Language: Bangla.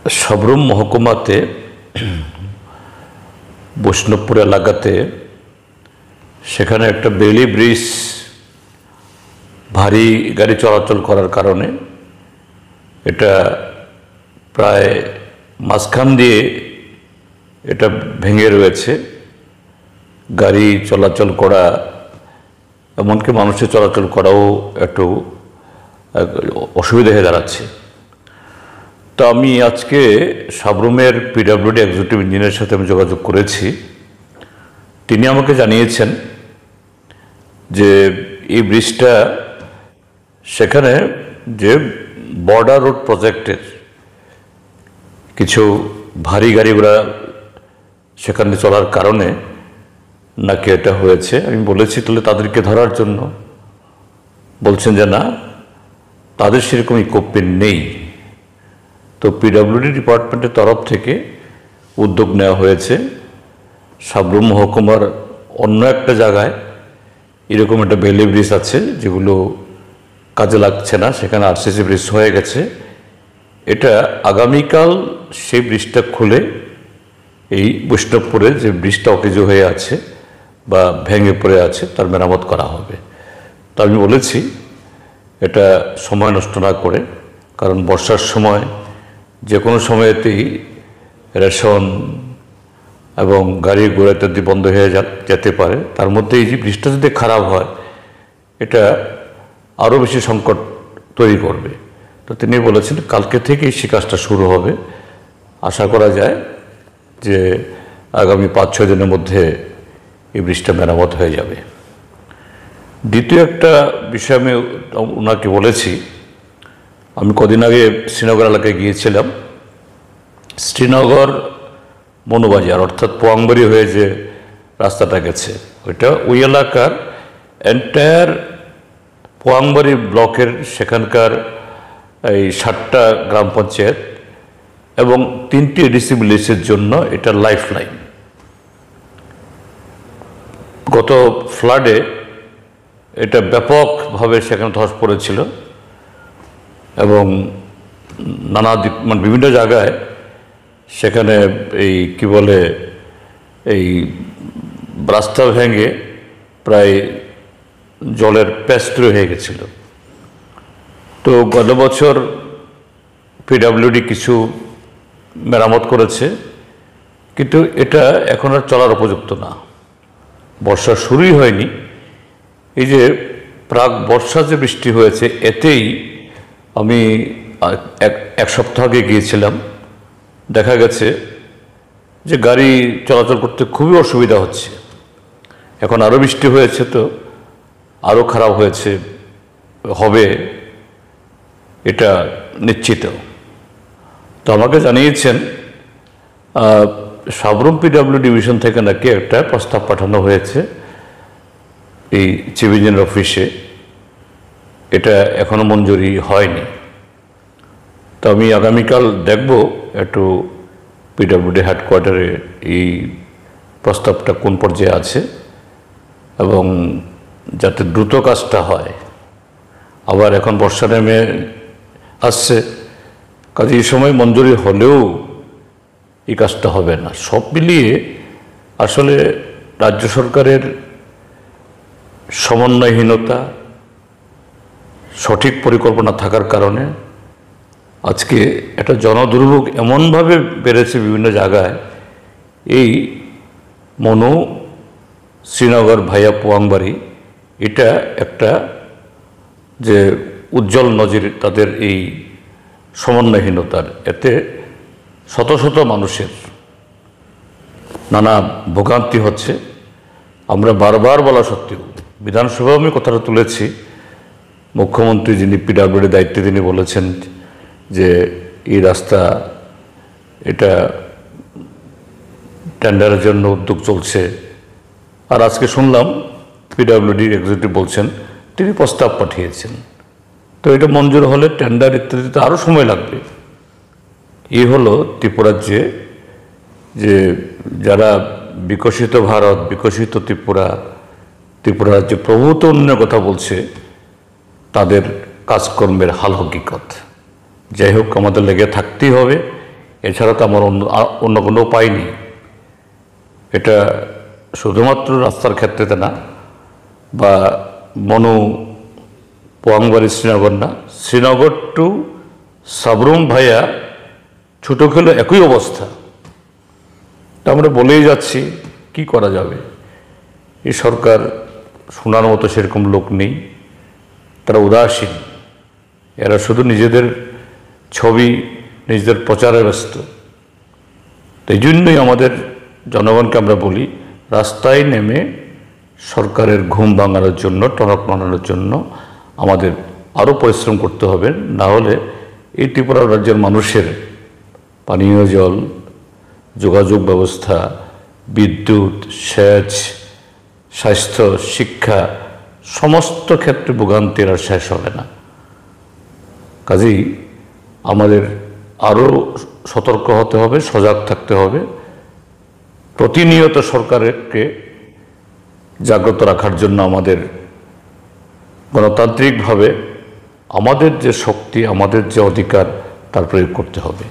সাবরুম মহকুমাতে বৈষ্ণবপুর এলাকাতে সেখানে একটা বেলি ব্রিজ ভারী গাড়ি চলাচল করার কারণে এটা প্রায় মাঝখান দিয়ে এটা ভেঙে রয়েছে। গাড়ি চলাচল করা এমনকি মানুষের চলাচল করাও একটু অসুবিধা হয়ে দাঁড়াচ্ছে। তো আমি আজকে সাবরুমের পিডব্লিউডি এক্সিকিউটিভ ইঞ্জিনিয়ারের সাথে আমি যোগাযোগ করেছি। তিনি আমাকে জানিয়েছেন যে এই ব্রিজটা সেখানে যে বর্ডার রোড প্রজেক্টের কিছু ভারী গাড়িগুলা সেখানে চলার কারণে নাকি এটা হয়েছে। আমি বলেছি তাহলে তাদেরকে ধরার জন্য, বলছেন যে না, তাদের সেরকম ইকুইপমেন্ট নেই। তো পিডব্লিউডি ডিপার্টমেন্টের তরফ থেকে উদ্যোগ নেওয়া হয়েছে সাবরুম মহকুমার অন্য একটা জায়গায় এরকম একটা বেলি ব্রিজ আছে যেগুলো কাজে লাগছে না, সেখানে আরসিসি ব্রিজ হয়ে গেছে। এটা আগামীকাল সেই ব্রিজটা খুলে এই বৈষ্ণবপুরে যে ব্রিজটা অকেজো হয়ে আছে বা ভেঙে পড়ে আছে তার মেরামত করা হবে। তো আমি বলেছি এটা সময় নষ্ট না করে, কারণ বর্ষার সময় যে কোনো সময়তেই রেশন এবং গাড়ি ঘোড়া ইত্যাদি বন্ধ হয়ে যেতে পারে। তার মধ্যে এই যে ব্রিজটা যদি খারাপ হয় এটা আরও বেশি সংকট তৈরি করবে। তো তিনি বলেছেন কালকে থেকেই সে কাজটা শুরু হবে। আশা করা যায় যে আগামী 5-6 দিনের মধ্যে এই ব্রিজটা মেরামত হয়ে যাবে। দ্বিতীয় একটা বিষয় আমি ওনাকে বলেছি, আমি কদিন আগে শ্রীনগর এলাকায় গিয়েছিলাম। শ্রীনগর মনোবাজার অর্থাৎ পোয়াংবাড়ি হয়ে যে রাস্তাটা গেছে ওই এলাকার এন্টায়ার পোয়াংবাড়ি ব্লকের সেখানকার এই 7টা গ্রাম পঞ্চায়েত এবং 3টি এডিসি ভিলেজের জন্য এটা লাইফ লাইন। গত ফ্লাডে এটা ব্যাপকভাবে সেখানে ধস পড়েছিল এবং নানা মানে বিভিন্ন জায়গায় সেখানে এই কি বলে এই রাস্তা ভেঙে প্রায় জলের প্যাস্ট্রি হয়ে গেছিল। তো গত বছর পিডব্লিউডি কিছু মেরামত করেছে, কিন্তু এটা এখন আর চলার উপযুক্ত না। বর্ষা শুরুই হয়নি, এই যে প্রাক বর্ষা যে বৃষ্টি হয়েছে এতেই আমি এক সপ্তাহ আগে গিয়েছিলাম, দেখা গেছে যে গাড়ি চলাচল করতে খুবই অসুবিধা হচ্ছে। এখন আরও বৃষ্টি হয়েছে তো আরও খারাপ হবে এটা নিশ্চিত। তো আমাকে জানিয়েছেন সাবরুম পিডব্লিউ ডিভিশন থেকে নাকি একটা প্রস্তাব পাঠানো হয়েছে এই চিফ ইঞ্জিনিয়ার অফিসে, এটা এখনো মঞ্জুরি হয়নি। তো আমি আগামীকাল দেখব একটু পিডব্লিউডি হেডকোয়ার্টারে এই প্রস্তাবটা কোন পর্যায়ে আছে এবং যাতে দ্রুত কাজটা হয়। আবার এখন বর্ষা নেমে আসছে, কাজে এই সময় মঞ্জুরি হলেও এই কাজটা হবে না। সব মিলিয়ে আসলে রাজ্য সরকারের সমন্বয়হীনতা, সঠিক পরিকল্পনা থাকার কারণে আজকে একটা জনদুর্ভোগ এমনভাবে বেড়েছে বিভিন্ন জায়গায়। এই শ্রীনগর ভাইয়া পোয়াংবাড়ি এটা একটা যে উজ্জ্বল নজির তাদের এই সমন্বয়হীনতার। এতে শত শত মানুষের নানা ভোগান্তি হচ্ছে। আমরা বারবার বলা সত্ত্বেও বিধানসভায় আমি কথাটা তুলেছি, মুখ্যমন্ত্রী যিনি পিডব্লিউডির দায়িত্বে তিনি বলেছেন যে এই রাস্তা এটা টেন্ডারের জন্য উদ্যোগ চলছে। আর আজকে শুনলাম পিডব্লিউডির এক্সিকিউটিভ বলছেন তিনি প্রস্তাব পাঠিয়েছেন। তো এটা মঞ্জুর হলে টেন্ডার ইত্যাদিতে আরও সময় লাগবে। এই হলো ত্রিপুরার যে যারা বিকশিত ভারত, বিকশিত ত্রিপুরা রাজ্যে প্রভূত উন্নয়নের কথা বলছে তাদের কাজকর্মের হাল হকিকত। যাই হোক, আমাদের লেগে থাকতেই হবে। এছাড়া তো আমার অন্য কোনো উপায় নেই। এটা শুধুমাত্র রাস্তার ক্ষেত্রেতে না, বা পোয়াংবাড়ি শ্রীনগর না, শ্রীনগর টু সাবরুম ভাইয়া ছোটো খেলো একই অবস্থা। তা আমরা বলেই যাচ্ছি, কি করা যাবে? এই সরকার শোনার মতো সেরকম লোক নেই, তারা উদাসীন, এরা শুধু নিজেদের ছবি, নিজেদের প্রচারে ব্যস্ত। তো এই জন্যই আমাদের জনগণকে আমরা বলি, রাস্তায় নেমে সরকারের ঘুম ভাঙানোর জন্য, টনক মানানোর জন্য আমাদের আরও পরিশ্রম করতে হবে। না হলে এই ত্রিপুরা রাজ্যের মানুষের পানীয় জল, যোগাযোগ ব্যবস্থা, বিদ্যুৎ, সেচ, স্বাস্থ্য, শিক্ষা সমস্ত ক্ষেত্রে ভোগান্তির আর শেষ হবে না। কাজেই আমাদের আরও সতর্ক হতে হবে, সজাগ থাকতে হবে, প্রতিনিয়ত সরকারকে জাগ্রত রাখার জন্য আমাদের গণতান্ত্রিকভাবে আমাদের যে শক্তি, আমাদের যে অধিকার, তার প্রয়োগ করতে হবে।